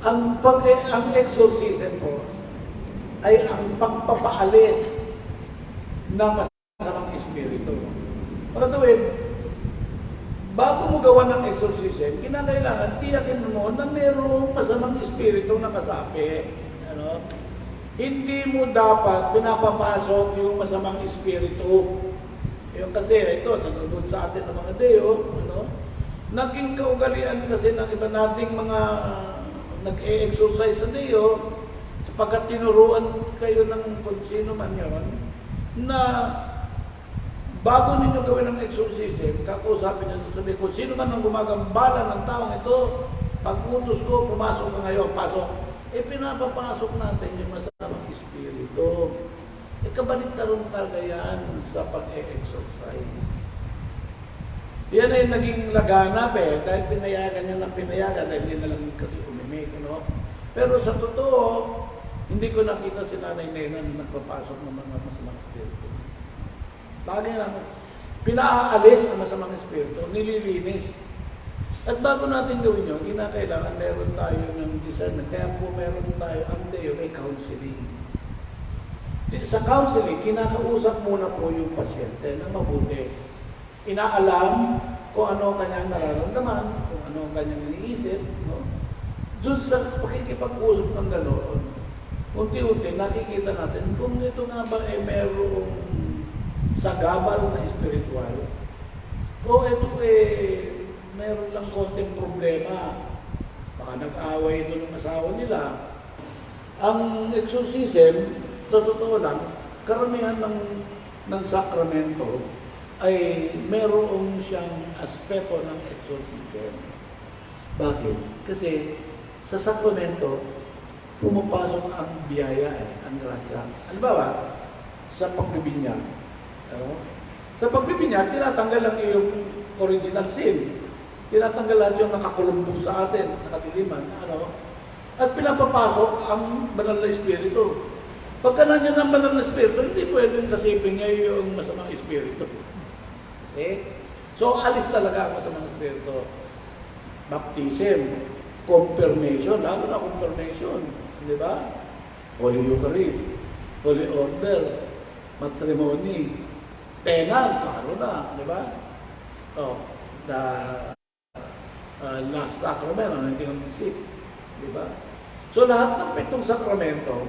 ang exorcism po ay ang pagpapaalis ng masamang espiritu. Pagkatuwid, bago mo gawa ng exorcism, kinakailangan tiyakin mo na mayroong masamang espiritu na kasapi. Ano? Hindi mo dapat pinapapasok yung masamang espiritu. Yung kasi ito, nanonood sa atin ng mga deo, ano? Naging kaugalian kasi ng iba nating mga nag-e-exercise sa deo, sapagkat tinuruan kayo ng kung sino man yun, na bago ninyo gawin ng exorcism, kakausapin niyo, sasabihin ko, sino man ang gumagambala ng taong ito, pag-utos ko, pumasok ka ngayon, pasok. Pinapapasok natin yung masamang espiritu. Kabaliktaran talaga yan sa pag-e-exercise. Yan ay naging laganap dahil pinayagan niya ng pinayagan, dahil hindi na lang kasi umimik, no? Pero sa totoo, hindi ko nakita si Nanay Nena na nagpapasok ng mga masamang espiritu. Lagi lang, pinaalis ang masamang espiritu, nililinis. At bago natin gawin yun, kinakailangan meron tayo ng discernment. Kaya po meron tayo, ang Deo, may counseling. Sa counseling, kinakausap muna po yung pasyente na mabuti. Inaalam kung ano ang kanyang nararamdaman, kung ano ang kanyang iniisip. No? Doon sa pakikipag-usap ng ganoon, unti-unti nakikita natin kung ito nga ba ay merong sagabal na espiritual o ito meron lang konting problema. Baka nag-away ito ng asawa nila. Ang exorcism, sa totoo lang, karamihan ng sakramento ay merong siyang aspeto ng exorcism. Bakit? Kasi sa sakramento, pumapasok ang biyaya, ang grasya. Halimbawa, sa pagbibinyag. Sa pagbibinyag, tinatanggal ang iyong original sin. Tinatanggal lahat yung nakakulumdong sa atin, nakatiliman. At pinapapasok ang banal na espiritu. Pagka nandiyan ang banal na espiritu, hindi pwedeng kasipin niya yung masamang espiritu. Okay? So, alis talaga ang masamang espiritu. Baptism, confirmation, lalo na confirmation. Di ba? Holy Eucharist, Holy Order, matrimony, penal, karo na. Di ba? Last sacrament, 1906. Di ba? So, lahat ng pitong sakramento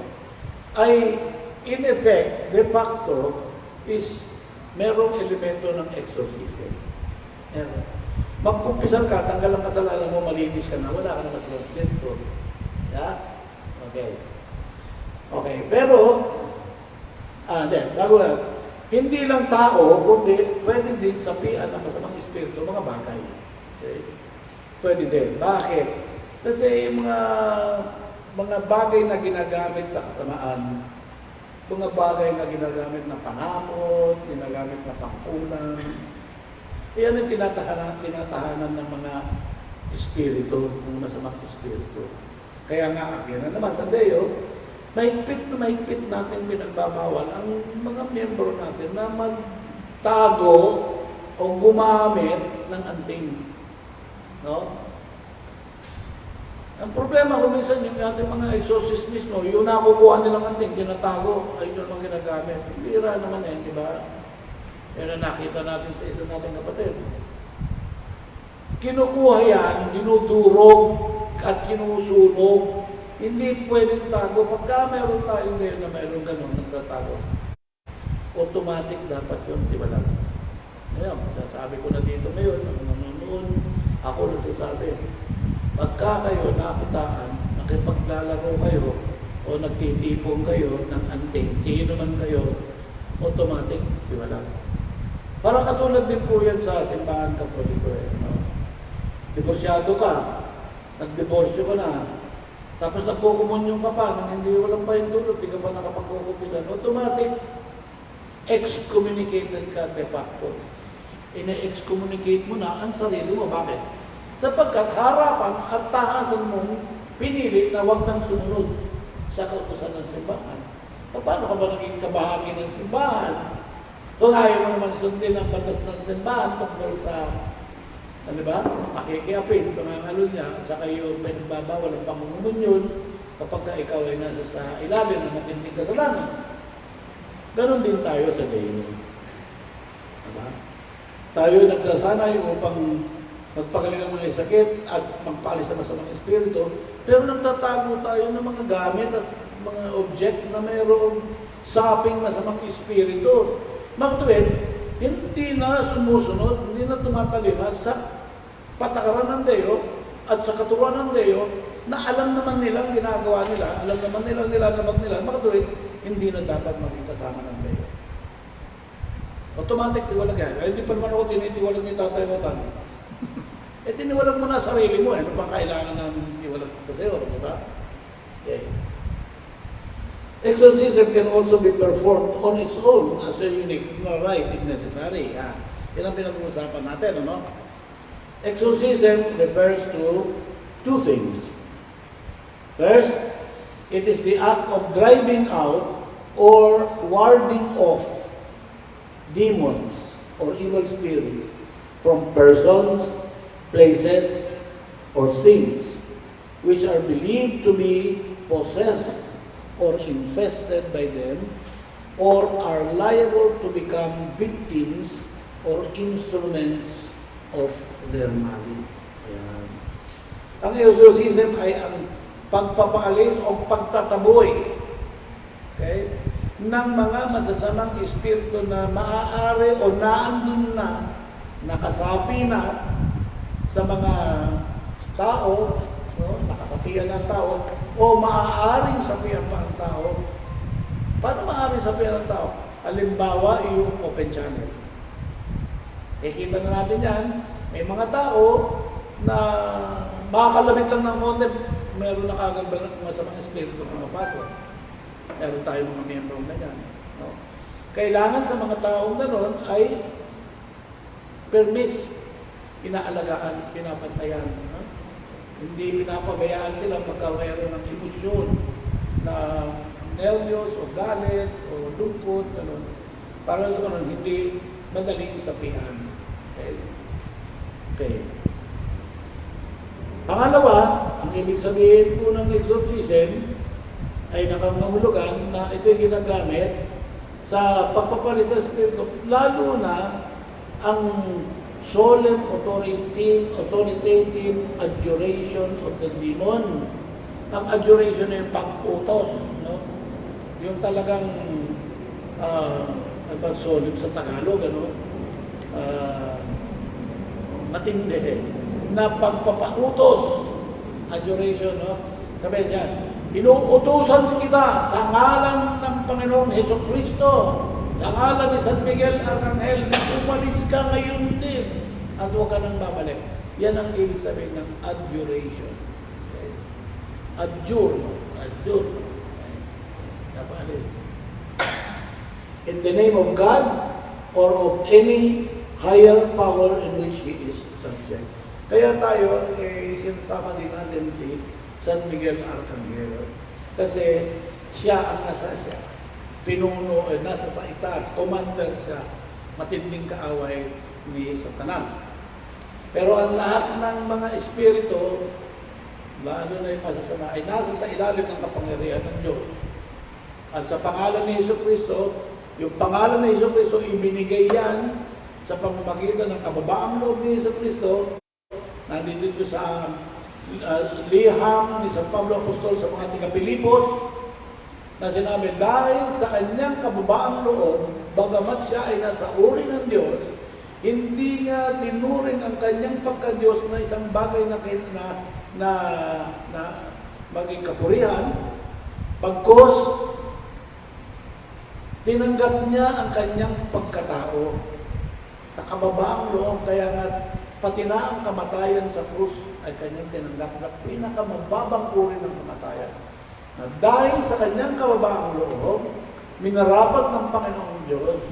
ay in effect, de facto, is merong elemento ng exorcism. Magkumpisan ka, tanggal ang kasalanan mo, malinis ka na, wala ka na masamang dito. Yeah? Okay. Okay, pero, bago na, hindi lang tao, kundi pwede din sapian ng masamang espiritu, mga bagay. Okay? Pwede din. Bakit? Kasi yung mga bagay na ginagamit sa katamaan, mga bagay na ginagamit na panakot, ginagamit na pangkulang, yan ang tinatahanan ng mga espiritu, ng masamang espiritu. Kaya nga, yan naman sa Deo, mahigpit natin pinagbabawal ang mga miyembro natin na magtago o gumamit ng anting. No? Ang problema kung minsan yung ating mga exorcist mismo, yung nakukuha nilang anting, tinatago, ay yun ang ginagamit. Bira naman di ba? Yan ang nakita natin sa isa nating kapatid. Kinukuha yan, dinudurog at sinusunog. Hindi pwedeng tago. Pagka meron tayong ngayon na meron ganun, nagtatago, automatic dapat yun, di ba lang? Ngayon, sasabi ko na dito ngayon, noon, ako nagsasabi, pagka kayo nakitaan, nakipaglalaro kayo, o nagtitipong kayo ng anting, sino man kayo, automatic, di ba lang? Parang katulad din po yan sa simbahan Katoliko. Divorsyado ka, nagdiborsyo ka na, tapos nagkukumunyon ka pa, nang hindi walang pahintulot, di ka pa nakapagkukupisan, automatic, excommunicated ka de facto. Ine-excommunicate mo na ang sarili mo. Bakit? Sapagkat harapan at tahasan mong pinili na huwag nang sumunod sa kautusan ng simbahan. Paano ka ba naging kabahagi ng simbahan? Kung ayaw mo naman sundin ang batas ng simbahan tungkol sa Ano ba? Pakikiapin, pangangalo niya, at saka yung pinagbabawal ng pangungumunyon kapag ka ikaw ay nasa sa ilalim ng matinding kasalanan. Ganon din tayo sa dayo. Diba? Tayo nagsasanay upang magpagaling ng mga sakit at magpaalis ng masamang espiritu, pero nagtatago tayo ng mga gamit at mga object na mayroong saping masamang espiritu. Mga tuwid, hindi na sumusunod, hindi na tumatalima sa patakaran ng Deo at sa katuruan ng Deo na alam naman nilang ginagawa nila, alam naman nilang nilalabag nila, mga tuwid, hindi na dapat maging kasama ng Deo. Automatic tiwalag yan. Ay, hindi pa naman ako tinitiwalag ni Tatay Rotan. Eh, tiniwalag mo na sarili mo. Ano pang kailangan ng tiwalag ko Deo, di ba? Okay. Exorcism can also be performed on its own as a unique right if necessary. Yan ang pinag-uusapan natin, ano? Exorcism refers to two things. First, it is the act of driving out or warding off demons or evil spirits from persons, places, or things which are believed to be possessed or infested by them, or are liable to become victims or instruments of their malice. Ayan. Ang exorcism ay ang pagpapaalis o pagtataboy, okay, ng mga masasamang espiritu na maaari o naandun na, nakasapi na sa mga tao, no, nakasapian ng tao, o maaaring sapian pa ang tao. Paano maaaring sapian ang tao? Halimbawa, yung open channel. Kita na natin yan, may mga tao na makakalabit lang ng konti, meron na kagad masamang espiritu na mapasok. Meron tayo mga miyembro na yan. No? Kailangan sa mga taong gano'n ay permis, inaalagaan, pinapantayan. No? Hindi pinapabayaan sila pagka mayroon ng emosyon na nervyos o galit o lungkot, gano'n. Para sa gano'n, hindi madaling sapihan. Okay. Pangalawa, ang ibig sabihin po ng exorcism ay nakangahulugan na ito'y ginagamit sa pagpapalis ng espiritu, lalo na ang solemn authoritative adjuration of the demon. Ang adjuration ay yung pag-utos, no? Yung talagang solemn sa Tagalog, ano? Matindi na pagpapautos, adjuration, no? Sabi diyan, inuutusan kita sa ngalan ng Panginoong Hesukristo, sa ngalan ni San Miguel Arcangel, na umalis ka ngayon din at huwag ka nang babalik. Yan ang ibig sabihin ng adjuration. Okay? Adjure. Okay? Napaalis. In the name of God or of any higher power in which He is subject. Kaya tayo, sinasama din natin si San Miguel Arcangel. Kasi siya ang nasa siya. Pinuno, nasa itaas, commander siya, matinding kaaway ni Satanas. Pero ang lahat ng mga espiritu, lalo na yung masasama, ay nasa sa ilalim ng kapangyarihan ng Diyos. At sa pangalan ni Hesukristo, yung pangalan ni Hesukristo, ibinigay yan sa pamamagitan ng kababaang loob ni Hesukristo, nandito sa liham ni San Pablo Apostol sa mga taga-Pilipos, na sinabi, dahil sa kanyang kababaang loob, bagamat siya ay nasa uri ng Diyos, hindi niya tinuring ang kanyang pagka-Diyos na isang bagay na maging kapurihan, pagkos tinanggap niya ang kanyang pagkatao. Sa kababaang loob, kaya nga pati na ang kamatayan sa krus ay kanyang tinanggap na pinakamababang uri ng kamatayan. Na dahil sa kanyang kababaang loob, minarapat ng Panginoong Diyos,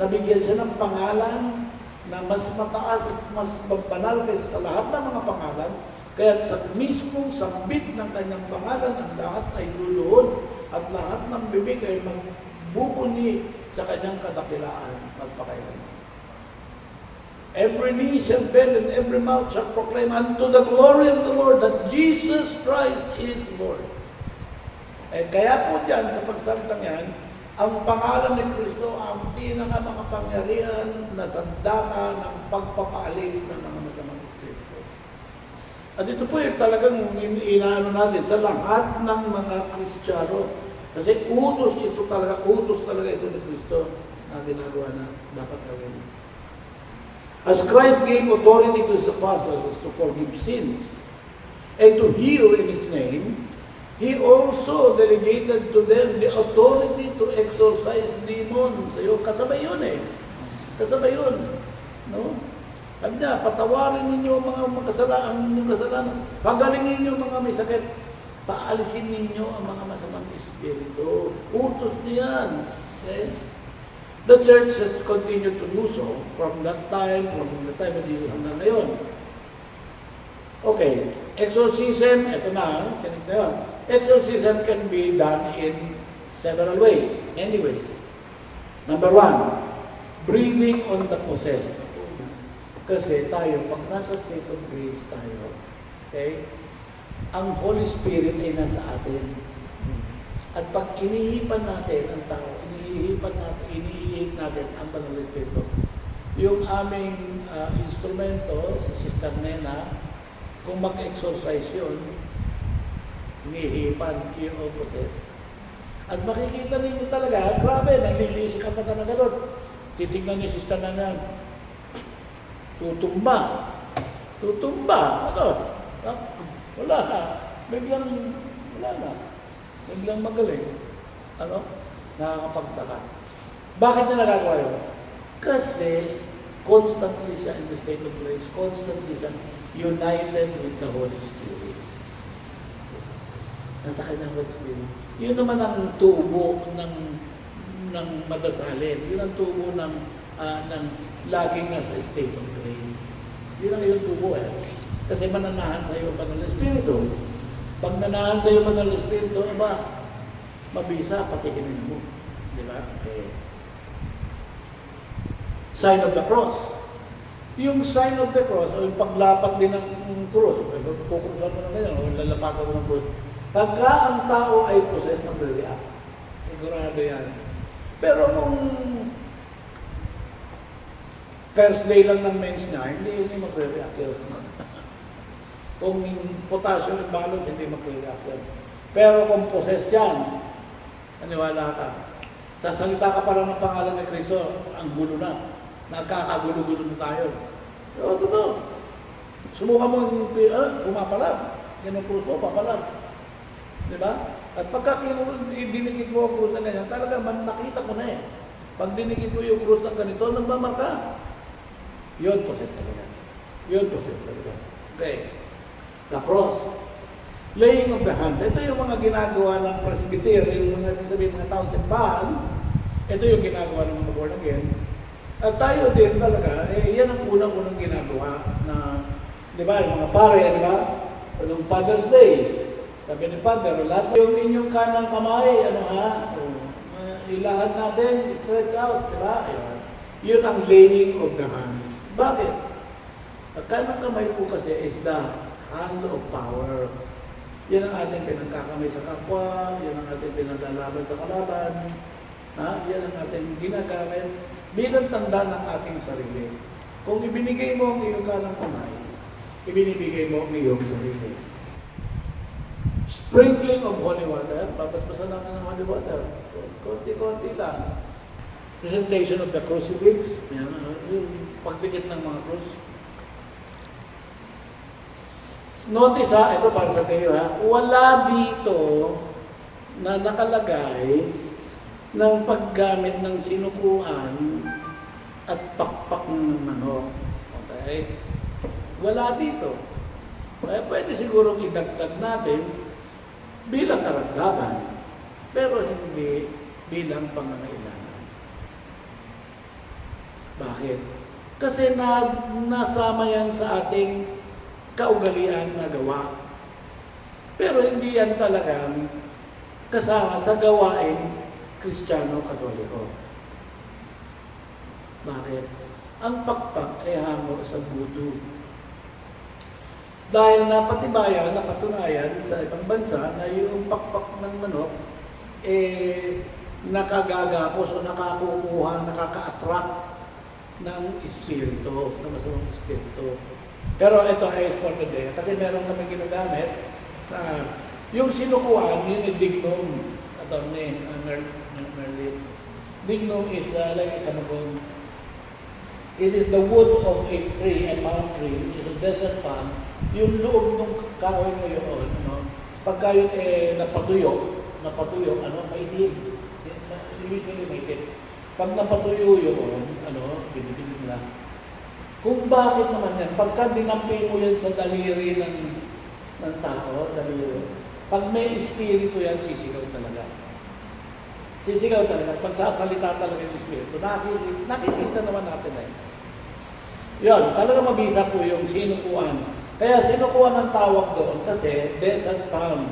nabigyan siya ng pangalan na mas mataas at mas banal kaysa sa lahat ng mga pangalan, kaya sa mismong sambit ng kanyang pangalan, ang lahat ay luluhod at lahat ng bibig ay magbubuni sa kanyang kadakilaan magpakailanman. Every knee shall bend and every mouth shall proclaim unto the glory of the Lord that Jesus Christ is Lord. Kaya po dyan, sa pagsalitang yan, ang pangalan ni Kristo ang pinakamakapangyarihan na sandata ng pagpapaalis ng mga masamang espiritu. At ito po yung talagang inaano natin sa lahat ng mga Kristiyano. Kasi utos talaga ito ni Kristo na ginagawa na dapat gawin. As Christ gave authority to His apostles to forgive sins and to heal in His name, He also delegated to them the authority to exorcise demons. Kasabay yun eh. Kasabay yun. No? Sabi niya, patawarin ninyo ang mga kasalanan. Pagalingin ninyo mga may sakit. Paalisin ninyo ang mga masamang espiritu. Utos niyan. Okay? The church has continued to do so from the time of Jesus hanggang ngayon. Okay, exorcism, ito na, ganito yun. Exorcism can be done in several ways, many ways. Number one, breathing on the possessed. Kasi tayo, pag nasa state of grace tayo, okay, ang Holy Spirit ay nasa atin. At pag inihipan natin ang tao, iniihip natin ang Banal Espiritu. Yung aming instrumento, si Sister Nena, kung mag-exercise yun, inihipan yung possess. At makikita ninyo talaga, grabe, naglilisi ka pa talaga doon. Titingnan niyo Sister Nena, tutumba. Ano? Wala na. Wala na. Biglang magaling. Ano? Nakakapagtaka. Bakit na nagagawa yun? Kasi constantly siya in the state of grace, constantly siya united with the Holy Spirit. Nasa kanyang Holy Spirit. Yun naman ang tubo ng madasalin. Yun ang tubo ng laging nasa state of grace. Yun ang yung tubo eh. Kasi mananahan sa iyo ang Banal Espiritu. Pag nanahan sa iyo ang Banal Espiritu, mabisa, patiginin mo. Di ba? Okay. Sign of the cross. Yung sign of the cross, o yung paglapat din ng cross, kukurusan mo na ganyan, o lalapatan mo ng cross. Pagka ang tao ay possessed, mag-react. Sigurado yan. Pero kung first day lang ng mens niya, hindi mag-react yun. Kung potassium imbalance, hindi mag-react yun. Pero kung possessed yan, naniwala ka. Sasalita ka pa lang ng pangalan ni Kristo, ang gulo na. Nagkakagulo-gulo na tayo. Oo, totoo. Subukan mo pumapalag. Yan ang krus mo, papalag. Diba? At pagka dinikit mo ang krus na ganyan, talaga nakita ko na eh. Pag dinikit mo yung krus ng ganito, nagmamarka. Yun, possess talaga. Yun, possess talaga. Okay. The cross. Laying of the hands. Ito yung mga ginagawa ng presbyter, yung mga sabihin ng taong simbahan. Ito yung ginagawa ng mga born again. At tayo din talaga, yan ang unang-unang ginagawa na, di ba, yung mga pare, di ba? Nung Father's Day, sabi ni Father, lahat yung inyong kanang kamay, ilahad natin, stretch out, di ba? Yun ang laying of the hands. Bakit? Ang kanang kamay po kasi is the hand of power. Yan ang ating pinagkakamay sa kapwa, yan ang ating pinaglalaban sa kalaban, yan ang ating ginagamit bilang tanda ng ating sarili. Kung ibinigay mo ang iyong kanang kamay, ibinibigay mo ang iyong sarili. Sprinkling of holy water, papaspasan natin ng holy water. Konti-konti lang. Presentation of the crucifix, yung pagpikit ng mga krus. Notice ito para sa kayo wala dito na nakalagay ng paggamit ng sinukuan at pakpak ng manok. Okay? Wala dito. Kaya pwede siguro idagdag natin bilang karagdagan, pero hindi bilang pangangailangan. Bakit? Kasi nasama yan sa ating kaugalian na gawa. Pero hindi yan talagang kasama sa gawain Kristiyano Katoliko. Bakit? ang pakpak ay hango sa budo. Dahil napatunayan sa ibang bansa na yung pakpak ng manok, nakagagapos o nakaka-attract ng espiritu, ng masamang espiritu. Pero ito ay for today. Kasi meron kami ginagamit na yung sinukuan, yun yung dignum. Ito ni Merlin. Dignum is like a kamagong. It is the wood of a tree, a palm tree, which is a desert palm. Yung loob ng kahoy mo yun, pagka yun napatuyo, maitim. Usually maitim. Pag napatuyo yun, binibigil nila. Kung bakit naman yan, pagka dinampi mo yan sa daliri ng tao, daliri, pag may espiritu yan, sisigaw talaga. Sisigaw talaga. Pagsasalita talaga yung espiritu. Nakikita naman natin eh. Yun, talaga mabisa po yung sinukuan. Kaya sinukuan ang tawag doon kasi desert palm.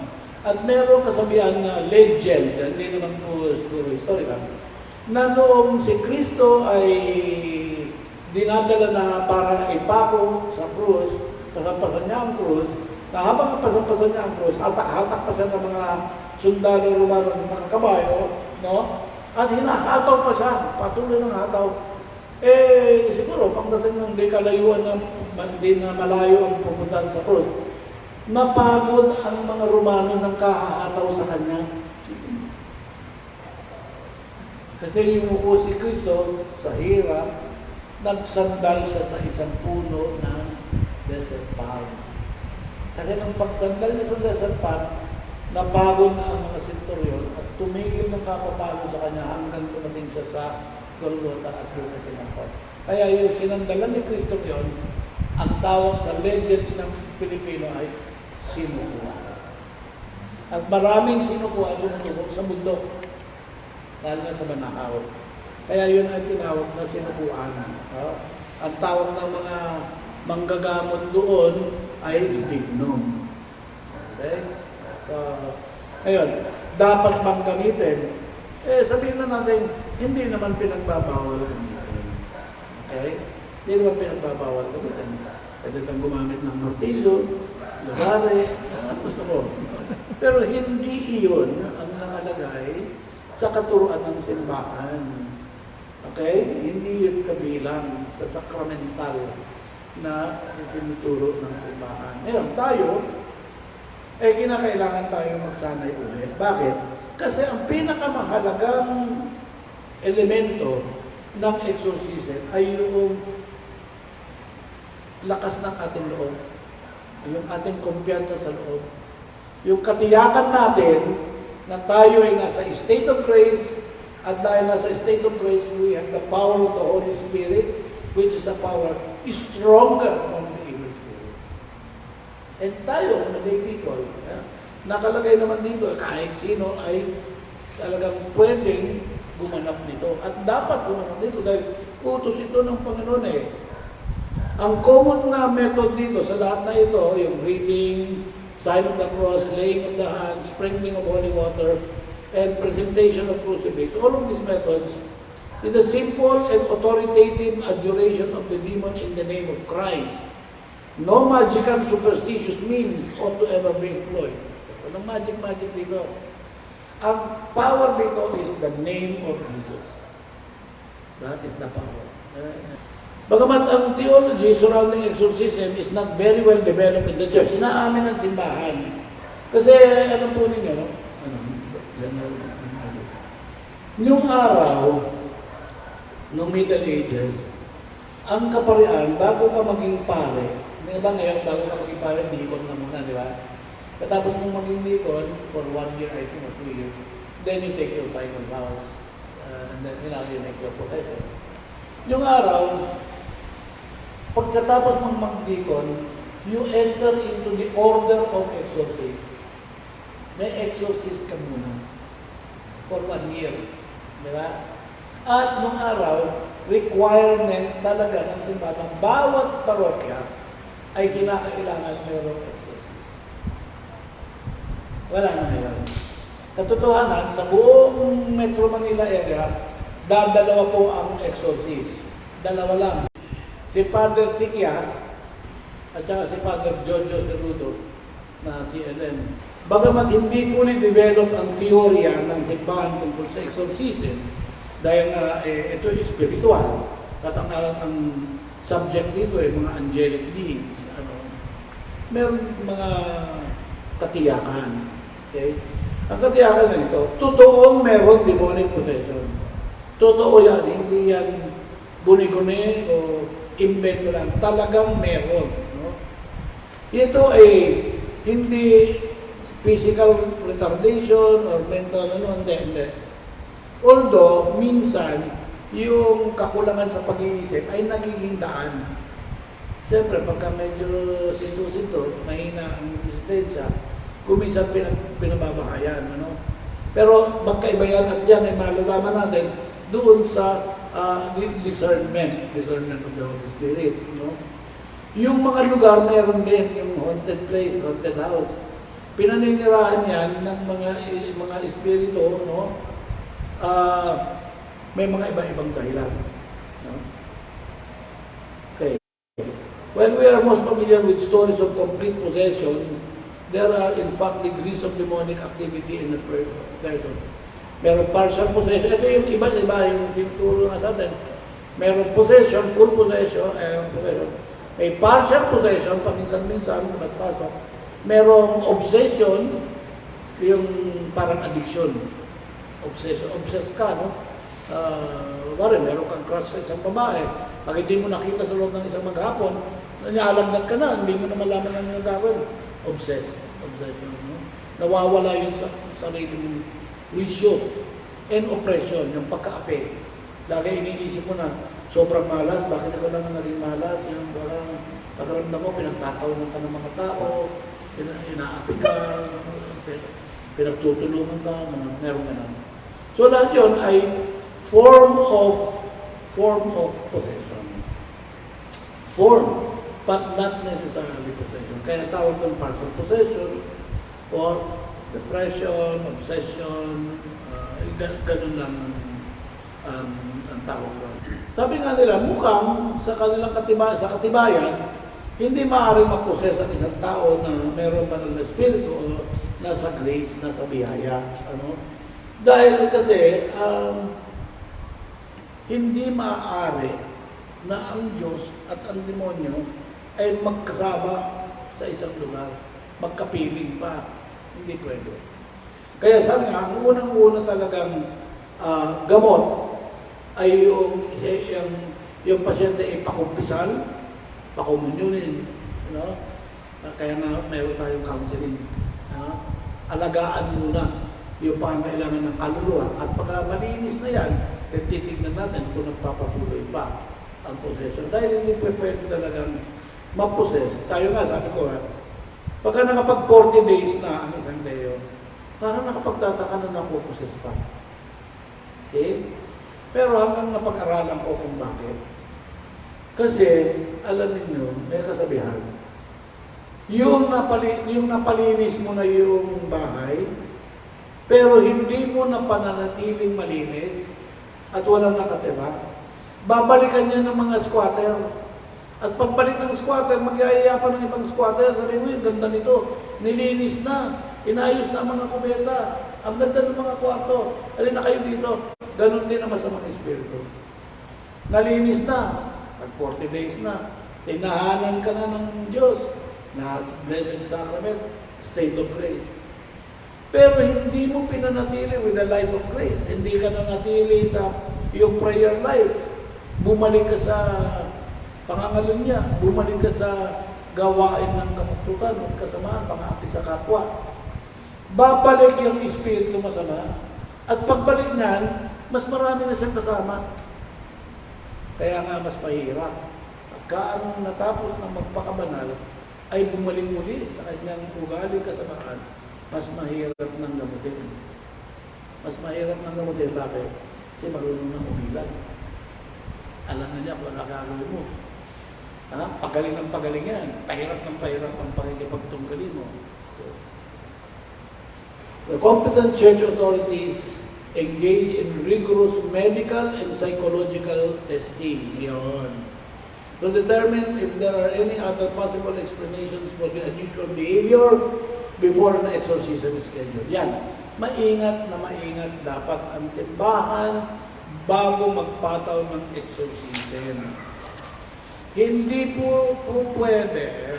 At meron kasabihan na legend, hindi naman po story lang, na noong si Kristo ay dinadala na para ipako sa krus, kasampasan niya ang krus, na habang kasampasan niya ang krus, hatak-hatak pa siya ng mga sundalo Romano ng mga kabayo, no? At hinahataw pa siya, patuloy ng hataw. Siguro, pagdating ng di kalayuan na di na malayo ang pupuntahan sa krus, napagod ang mga Romano ng kahahataw sa kanya. Kasi yumuko si Kristo sa hirap, nagsandal siya sa isang puno ng desert palm. Kasi nung pagsandal niya sa desert palm, napagod na ang mga senturyon at tumigil ng kapapagod sa kanya hanggang tumating siya sa Golgotha at doon na tinampot. Kaya yung sinandalan ni Kristo yun, ang tawag sa legend ng Pilipino ay sinukuan. At maraming sinukuan lumulubog sa mundo, lalo na sa Banahaw. Kaya yun ay tinawag na sinukuan. Ang tawag ng mga manggagamot doon ay dignum. Okay? So, ayun, dapat bang gamitin? Sabihin na natin, hindi naman pinagbabawal gamitin. Okay? Hindi naman pinagbabawal gamitin. Pwede kang gumamit ng martilyo, lagare, gusto ko. Pero hindi iyon ang nakalagay sa katuruan ng simbahan. Okay? Hindi yun kabilang sa sakramental na itinuturo ng simbahan. Ngayon, tayo, kinakailangan tayo magsanay ulit. Bakit? Kasi ang pinakamahalagang elemento ng exorcism ay yung lakas ng ating loob, yung ating kumpiyansa sa loob, yung katiyakan natin na tayo ay nasa state of grace, at dahil nasa state of grace, we have the power of the Holy Spirit, which is a power stronger than the evil spirit. And tayo, mga lay people, nakalagay naman dito, kahit sino ay talagang pwedeng gumanap dito. At dapat gumanap dito dahil utos ito ng Panginoon eh. Ang common na method dito sa lahat na ito, yung reading, sign of the cross, laying of the hands, sprinkling of holy water, and presentation of crucifix, all of these methods is a simple and authoritative adjuration of the demon in the name of Christ. No magical superstitious means ought to ever be employed. Walang magic dito. Ang power dito is the name of Jesus. That is the power. Bagamat ang theology surrounding exorcism is not very well developed in the church, inaamin ng simbahan. Kasi, ano po ninyo, no? Yung araw, noong Middle Ages, ang kaparian, bago ka maging pare, di ba ngayon, bago ka maging pare, deacon na muna, di ba? Katapos mong maging deacon, for 1 year, I think, or 2 years, then you take your final vows, and then, you make your profession. Yung araw, pagkatapos mong mag-deacon, you enter into the order of exorcists. May exorcist ka muna for 1 year. Di ba? At nung araw, requirement talaga ng simbahan, bawat parokya ay kinakailangan mayroong exorcist. Wala na ngayon. Katotohanan, sa buong Metro Manila area, dadalawa po ang exorcist. Dalawa lang. si Father Sikia at saka si Father Jojo Cerudo na TLM. Bagamat hindi fully developed ang teorya ng simbahan tungkol sa exorcism, dahil ito ay spiritual, at ang subject dito ay mga angelic beings, meron mga katiyakan. Okay? Ang katiyakan na ito, totoong meron demonic possession. Totoo yan, hindi yan guni-guni o invento lang. Talagang meron. No? Ito ay hindi physical retardation or mental, hindi. Although, minsan, yung kakulangan sa pag-iisip ay nagiging daan. Siyempre, pagka medyo sinto-sinto, mahina ang resistensya, kuminsan pinababahayan. Pero magkaiba yan at yan ay malalaman natin doon sa discernment of the Holy Spirit. Yung mga lugar, meron din yung haunted place, haunted house. Pinaninirahan yan ng mga espiritu, may mga iba-ibang dahilan. Okay. When we are most familiar with stories of complete possession, there are in fact degrees of demonic activity in the person. Meron partial possession. Ito yung iba-iba yung tinuturo nga sa atin. Meron possession, full possession, may partial possession, paminsan-minsan, mas pasok. Merong obsession, yung parang addiction. Obsession. Obsessed ka, no? Meron kang crush sa isang babae. Pag hindi mo nakita sa loob ng isang maghapon, nanyalagnat ka na, hindi mo na malaman ang gagawin. Obsession. No? Nawawala yung sarili mong wisyo and oppression, yung pagka-ape. Lagi iniisip mo na, sobrang malas, bakit ako lang naging malas? Yung parang pagkaramdam mo, pinagtatawanan ka ng mga tao, inaapi ka, pinagtutulungan ka, meron ka na. So lahat yun ay form of possession. Form, but not necessarily possession. Kaya tawag ng partial possession or depression, obsession, ganun lang ang tawag doon. Sabi nga nila, mukhang sa kanilang katibayan, hindi maaaring maposes ang isang tao na mayroon pa ng espiritu o nasa grace, nasa biyaya. Dahil kasi, hindi maaari na ang Diyos at ang demonyo ay magkasama sa isang lugar. Magkapiling pa. Hindi pwede. Kaya sabi nga, ang unang-una talagang gamot ay yung pasyente ay pakumpisal, pakomunyonin. Kaya nga mayroon tayong counseling. Alagaan muna yung pangangailangan ng kaluluwa. At pagka malinis na yan, titignan natin kung nagpapatuloy pa ang possession. Dahil hindi pwede talagang ma-possess. Tayo nga, sabi ko, pagka nakapag 40 days na ang isang leo, parang nakapagtataka na napopossess pa. Okay? Pero hanggang napag-aralan ko kung bakit. Kasi, alam niyo, may kasabihan. Yung napalinis mo na yung bahay, pero hindi mo na pananatiling malinis at walang nakatira, babalikan niya ng mga squatter. At pagbalik ng squatter, magyayaya pa ng ibang squatter. Sabi mo, yung ganda nito, nilinis na, inayos na ang mga kubeta, ang ganda ng mga kwarto, alin na kayo dito. Ganon din ang masamang espiritu. Nalinis na, pag 40 days na, tinahanan ka na ng Diyos, na Blessed Sacrament, state of grace. Pero hindi mo pinanatili with the life of grace. Hindi ka nanatili sa iyong prayer life. Bumalik ka sa pangangalan niya. Bumalik ka sa gawain ng kamututan at kasamaan, pang-aapi sa kapwa. Babalik yung espiritu masama. At pagbalik niyan, mas marami na siyang kasama. Kaya nga mas mahirap. Pagka ang natapos ng magpakabanal, ay bumalik muli sa kanyang ugali kasamaan, mas mahirap ng gamutin. Mas mahirap ng gamutin. Bakit? Kasi marunong ng umilan. Alam na niya kung nakagawin mo. Pagaling ng pagaling yan. Pahirap ng pahirap ang pakikipagtunggali mo. The competent church authorities engage in rigorous medical and psychological testing. Yun. to determine if there are any other possible explanations for the unusual behavior before an exorcism is scheduled. Yan. Maingat dapat ang simbahan bago magpataw ng exorcism. Hindi po pwede,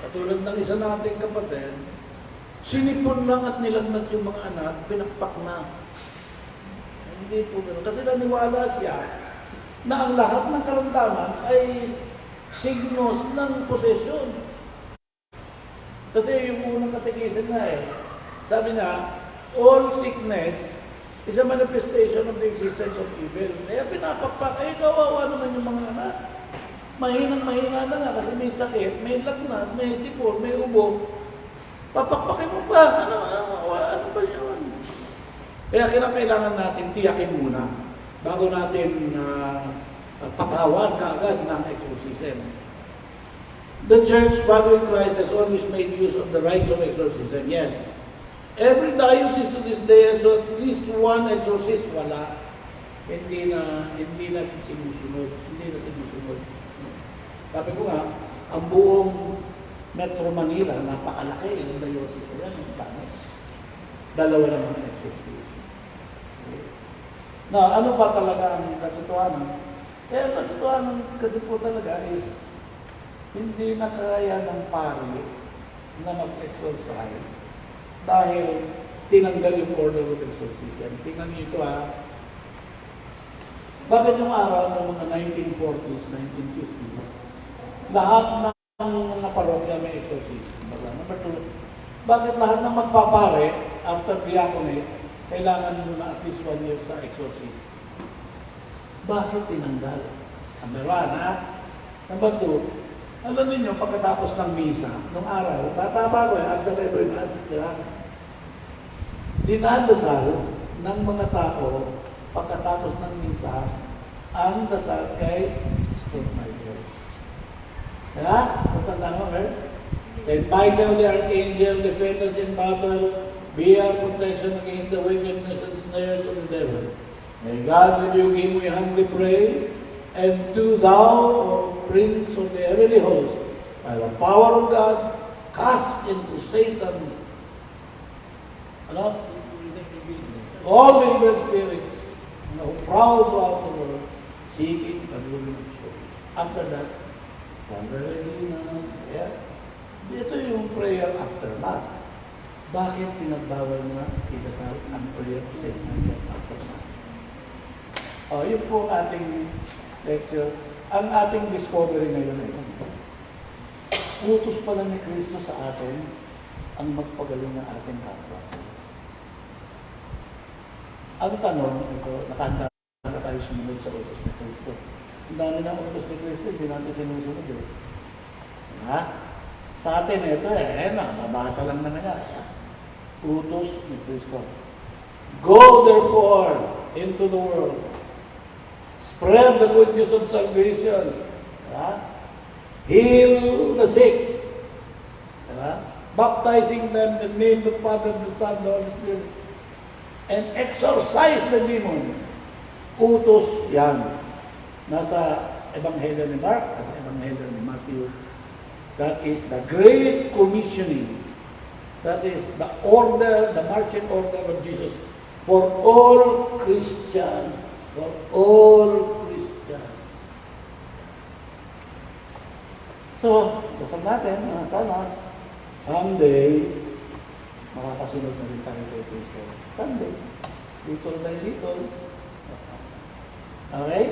katulad ng isa nating kapatid, sinipon lang at nilagnat yung mga anak, pinakpak na. Hindi po gano'n. Kasi naniwala siya na ang lahat ng karamdaman ay signos ng posesyon. Kasi yung unang katekisin na sabi nga, all sickness is a manifestation of the existence of evil. Kaya pinapakpak, kawawa naman yung mga anak. Mahinang-mahina na nga kasi may sakit, may lagnat, may sipon, may ubo. Papakpakin mo pa. Ano ba yun? Kaya kailangan natin tiyakin muna bago natin patawan kaagad ng exorcism. The Church, following Christ, has always made use of the rites of exorcism. Yes. Every diocese to this day has at least one exorcist. Wala. Hindi na sinusunod. Sabi ko nga, ang buong Metro Manila, napakalaki, ilang diocese yan, yung tanas. Dalawa naman exorcist. Na ano pa talaga ang katotohanan? Ang katotohanan kasi po talaga is hindi na kaya ng pari na mag-exorcise dahil tinanggal yung order of exorcism. Tingnan niyo ito Bakit yung araw ng mga 1940s, 1950s, lahat ng mga parokya may exorcism? Number 2, bakit lahat ng magpapare after diaconate kailangan muna at least 1 year sa exorcism? Bakit tinanggal? Number 1, Number 2, alam ninyo, pagkatapos ng misa, nung araw, bata pa ako after every mass, dinadasal ng mga tao pagkatapos ng misa ang dasal kay St. Michael. Kaya, natanda mo, St. Michael the Archangel, defend us in battle, be our protection against the wickedness and snares of the devil. May God rebuke him, we humbly pray, and do thou, O Prince of the heavenly host, by the power of God, cast into Satan all the evil spirits who prowl throughout the world, seeking the ruling of soul. After that, Sandra Regina, ito yung prayer after Mass. Bakit pinagbawal na idasal ang prayer to St. Michael after Mass? Yun po ating lecture. Ang ating discovery ngayon ay utos pala ni Kristo sa atin ang magpagaling ng ating kapwa. Ang tanong, ito, nakahanda na tayo sumunod sa utos ni Kristo. Ang dami ng utos ni Kristo, hindi natin sinusunod. Sa atin, ito nabasa lang naman yan. Utos ni Kristo. Go therefore into the world. Spread the good news of salvation. Heal the sick. Baptizing them in the name of the Father, the Son, the Holy Spirit. And exorcise the demons. Utos yan. Nasa Ebanghelyo ni Mark, nasa Ebanghelyo ni Matthew. That is the Great Commissioning. That is the order, the marching order of Jesus for all Christians. For all Christians. So, dasal natin, sana, someday, makakasunod na rin tayo kay Kristo. Someday. Little by little. Okay?